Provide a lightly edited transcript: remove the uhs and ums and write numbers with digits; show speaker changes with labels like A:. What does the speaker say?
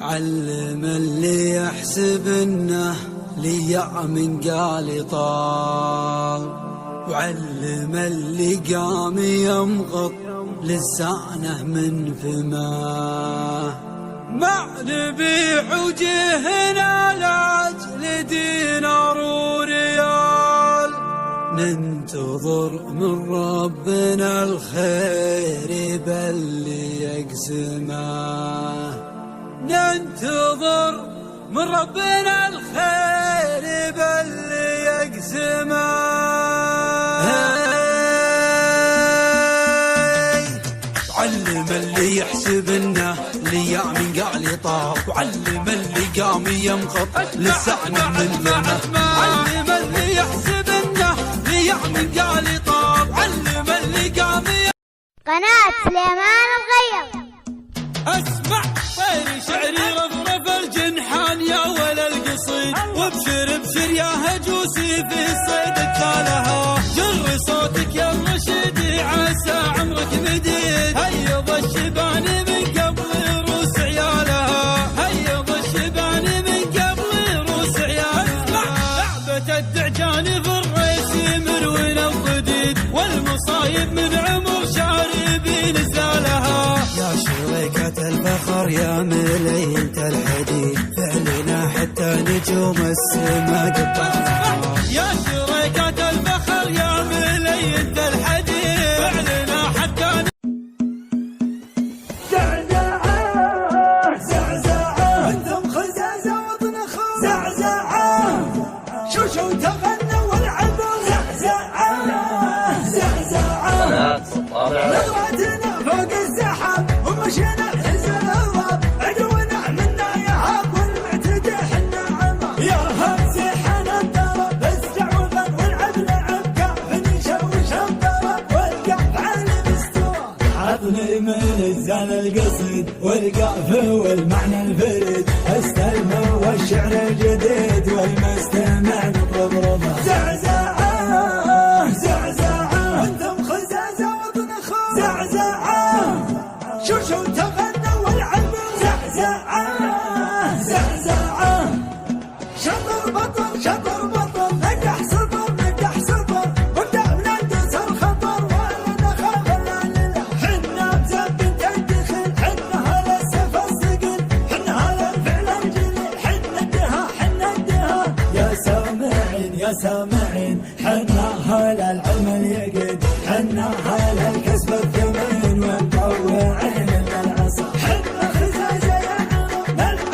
A: علم اللي يحسب انه ليعم قال طال، وعلم اللي قام يمغط لسانه من فماه. ما نبيع وجهنا لاجل دينار وريال، ننتظر من ربنا الخير بل يقسمه. ننتظر من ربنا الخير بل يقسمه. علم اللي يحسب انه ليعمل قال طاب، وعلم اللي قام يمخط لسانه من فمه. علم اللي يحسب انه ليعمل قال طاب، علم اللي قام
B: قناة سليمان الغير.
A: اسمع طير شعري رفرف الجنحان يا ولا القصيد، وابشر ابشر يا هجوسي في صيدك لها. جر صوتك يا الرشيد عسى عمرك مديد، هيض الشبان من قبل روس عيالها، هيض الشبان من قبل روس عيالها. لعبة الدعجان في الريس مروين الضديد، والمصايب من عمر شاربين زالها. يا شريكة الفخر يا ملينة الحديد، فعلنا حتى نجوم السما قطعها. يا شريكة الفخر يا ملينة الحديد، فعلنا حتى
C: زعزعة زعزعة وانتم خزازة وطنخة. زعزعة شوشو تغنى والعبوا. زعزعة زعزعة نظرتنا فوق السحاب ومشينا حزن الراب، عدونا منا يهاب والمعتدي حنا عمى. يا همسي حنا الضرب اسجع وغن والعب لعب كاف نشوش الضرب والقاف على مستوى. عطني من الزان القصيد والقاف والمعنى الفريد، استلمه والشعر الجديد والمستمع نطلب رضا. زعزعة زعزعة وانتم خزازة وطنخة. زعزعة شوشو تغنى والعبوا. زعزعة زعزعة شطر بطل شطر بطل، نجح سطر نجح سطر، وابدأ بندس الخطر ولا نخاف لا لله. حنا بزبط الدخل، حنا هلا السفر ثقل، حنا هلا الفعل الجليل، حنا الدها حنا الدها. يا سامعين يا سامعين